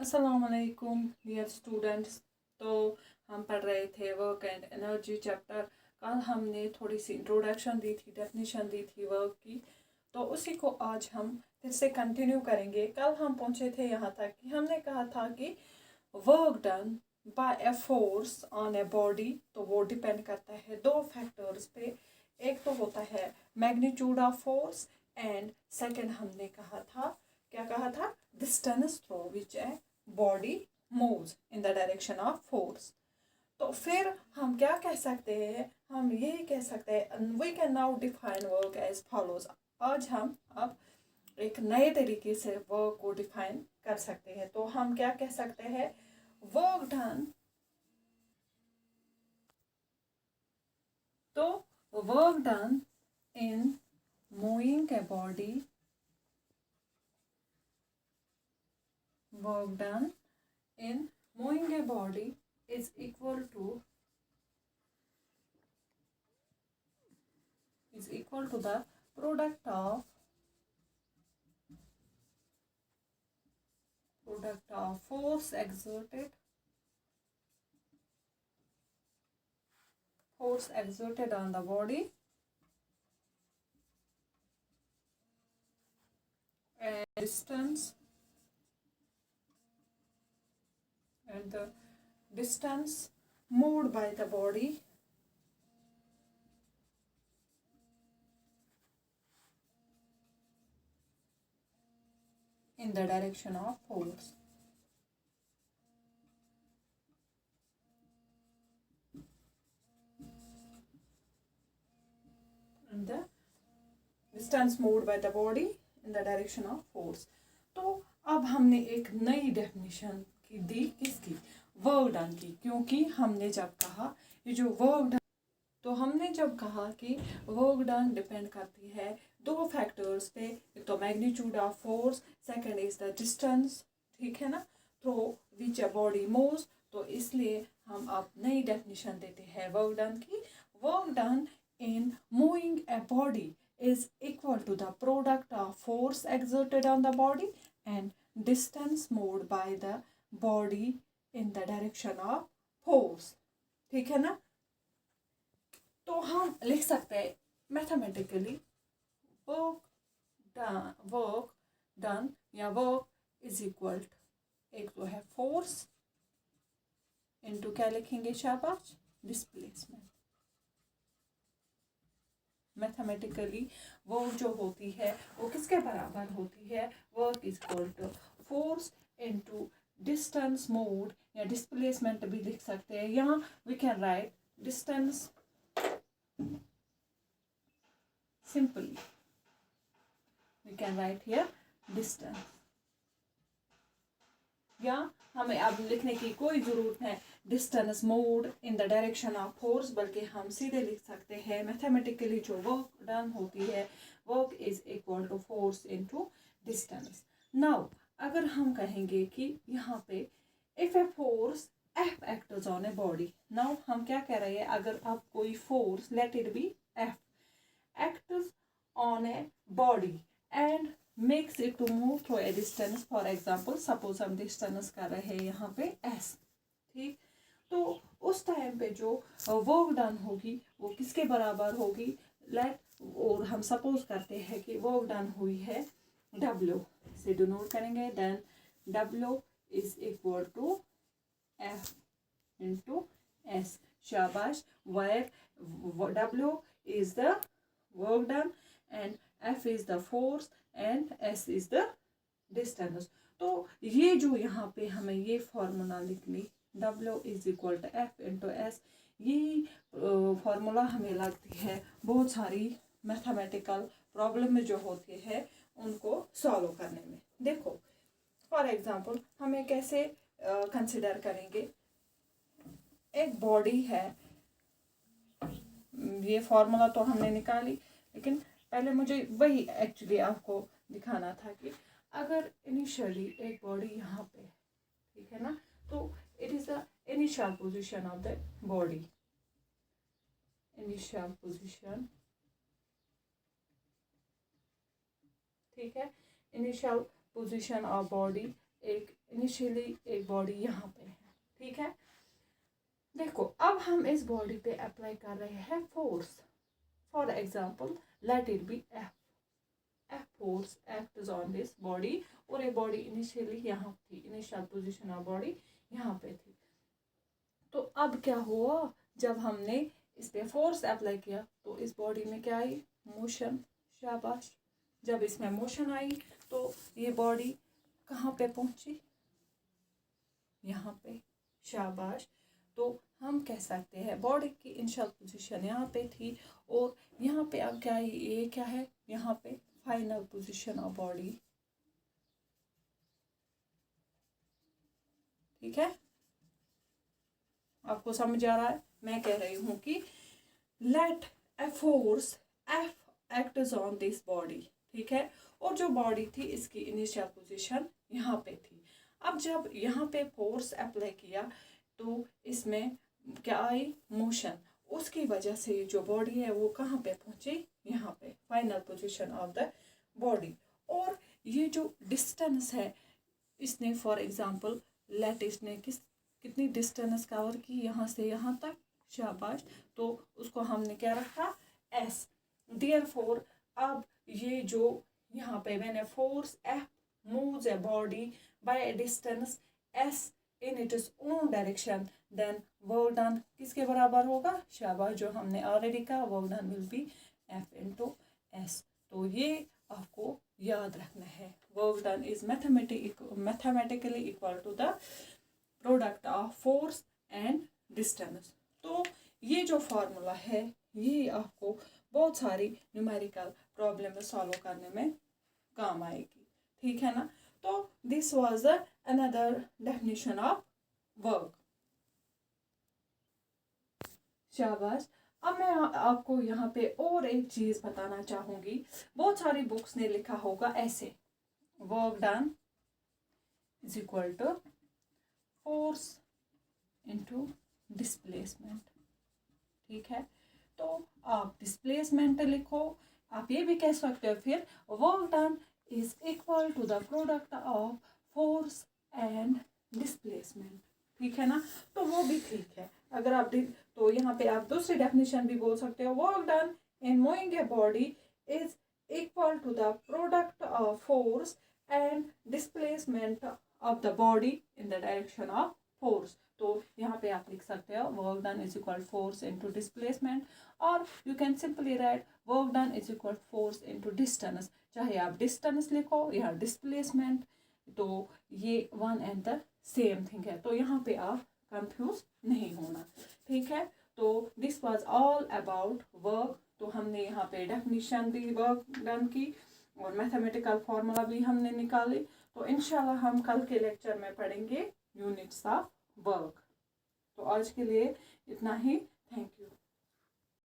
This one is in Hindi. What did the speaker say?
अस्सलाम वालेकुम डियर स्टूडेंट्स। तो हम पढ़ रहे थे वर्क एंड एनर्जी चैप्टर। कल हमने थोड़ी सी इंट्रोडक्शन दी थी, डेफिनेशन दी थी वर्क की, तो उसी को आज हम फिर से कंटिन्यू करेंगे। कल हम पहुंचे थे यहाँ तक कि हमने कहा था कि work done by a force on a body, तो वो डिपेंड करता है दो फैक्टर्स पे। एक तो होता है magnitude of force and second हमने कहा था, क्या कहा था, distance through which a body moves in the direction of force. तो फिर हम क्या कह सकते हैं, हम यही कह सकते हैं we can now define work as follows. आज हम अब एक नए तरीके से वर्क को डिफाइन कर सकते हैं। तो हम क्या कह सकते हैं, वर्क डन, तो work done in moving a body, work done in moving a body is equal to the product of force exerted on the body and the distance moved by the body in the direction of force. And the distance moved by the body in the direction of force. तो अब हमने एक नई डेफिनेशन की दी, किसकी, वर्क डन की। क्योंकि हमने जब कहा ये जो वर्क डन, तो हमने जब कहा कि वर्क डन डिपेंड करती है दो फैक्टर्स पे, एक तो magnitude of force, second is the distance, ठीक है ना, through which a body moves. तो इसलिए हम अब नई डेफिनेशन देते हैं वर्क डन की। Work done in moving a body is equal to the product of force exerted on the body and distance moved by the body in the direction of force, ठीक है ना। तो हम लिख सकते हैं मैथमेटिकली वर्क डन या वर्क इज इक्वल, एक तो है फोर्स इनटू क्या लिखेंगे शाबाश, डिस्प्लेसमेंट। मैथमेटिकली वर्क जो होती है वो किसके बराबर होती है, work is equal to force into distance moved, या डिस्प्लेसमेंट भी लिख सकते हैं। यहाँ we can write distance simply, we can write here distance, या हमें अब लिखने की कोई ज़रूरत है distance moved in the direction of force, बल्कि हम सीधे लिख सकते हैं मैथमेटिकली जो वर्क डन होती है work is equal to force into distance. Now अगर हम कहेंगे कि यहाँ पे if a force F acts on a body, now हम क्या कह रहे हैं, अगर आप कोई force let it be F acts on a body and makes it to move through a distance, for example suppose हम डिस्टेंस कर रहे हैं यहाँ पे s, ठीक, तो उस टाइम पे जो वर्क डन होगी वो किसके बराबर होगी, लेट, और हम सपोज करते हैं कि वर्क डन हुई है w से डिनोट करेंगे, then w is equal to f into s, शाबाश, where w is the work done and f is the force and s is the distance। तो ये जो यहाँ पे हमें ये फॉर्मूला लिखनी w is equal to F into S, ये फॉर्मूला हमें लगती है बहुत सारी मैथमेटिकल प्रॉब्लम में जो होती है उनको सॉल्व करने में। देखो फॉर एग्जांपल हमें कैसे कंसिडर करेंगे, एक बॉडी है, ये फॉर्मूला तो हमने निकाली, लेकिन पहले मुझे वही एक्चुअली आपको दिखाना था कि अगर इनिशियली एक बॉडी यहाँ पे, ठीक है ना, तो it is the initial position of the body, initial position, ठीक है, इनिशियल पोजीशन ऑफ बॉडी एक इनिशियली एक बॉडी यहाँ पे है, ठीक है। देखो अब हम इस बॉडी पे अप्लाई कर रहे हैं force. For example let it be F. F force act on this body, और ये बॉडी इनिशियली यहाँ थी, इनिशियल पोजीशन ऑफ बॉडी यहाँ पे थी। तो अब क्या हुआ, जब हमने इस पे फोर्स अप्लाई किया तो इस बॉडी में क्या आई, मोशन। शाबाश। जब इसमें मोशन आई तो ये बॉडी कहाँ पे पहुंची, यहाँ पे। शाबाश। तो हम कह सकते हैं बॉडी की इनिशियल पोजीशन यहाँ पे थी, और यहाँ पे अब क्या है, ये क्या है, यहाँ पे फाइनल पोजीशन ऑफ बॉडी, ठीक है। आपको समझ आ रहा है? मैं कह रही हूँ कि let a force F act on this body, ठीक है। और जो बॉडी थी इसकी इनिशियल पोजीशन यहाँ पे थी। अब जब यहाँ पे फोर्स अप्लाई किया तो इसमें क्या आई, मोशन। उसकी वजह से जो बॉडी है वो कहाँ पे पहुंची, यहाँ पे final position of the body. और ये जो डिस्टेंस है, इसने फॉर एग्जांपल लेट इसने कितनी डिस्टेंस कवर की, यहाँ से यहाँ तक। शाबाश। तो उसको हमने क्या रखा, एस। देयरफॉर अब ये जो यहाँ पे मैंने force F moves a body by a distance S in its own direction, then work done किसके बराबर होगा, शाबाश, जो हमने ऑलरेडी कहा, work done will be F into S. तो ये आपको याद रखना है, work done is mathematically equal to the product of force and distance. तो ये जो फार्मूला है ये आपको बहुत सारी न्यूमेरिकल प्रॉब्लम सॉल्व करने में काम आएगी, ठीक है ना। तो this was another definition of work. शाबाश। अब मैं आपको यहाँ पे और एक चीज बताना चाहूंगी। बहुत सारी बुक्स ने लिखा होगा ऐसे, work done is equal to force into displacement, ठीक है। तो आप डिस्प्लेसमेंट लिखो, आप ये भी कह सकते हो फिर work done is equal to the product of force and displacement, ठीक है ना। तो वो भी ठीक है। अगर आप तो यहाँ पे आप दूसरी डेफिनेशन भी बोल सकते हो, work done in moving a body is equal to the product of force and displacement of the body in the direction of force. तो यहाँ पे आप लिख सकते हो work done is equal force into displacement, और you can simply write work done is equal force into distance. चाहे आप डिस्टेंस लिखो या डिस्प्लेसमेंट, तो ये one and the same thing है। तो यहाँ पे आप कंफ्यूज नहीं होना, ठीक है। तो this was all about work. तो हमने यहाँ पे डेफिनेशन भी वर्क डन की और मैथमेटिकल फॉर्मूला भी हमने निकाली। तो इंशाल्लाह हम कल के लेक्चर में पढ़ेंगे यूनिट्स ऑफ वर्क। तो आज के लिए इतना ही। Thank you.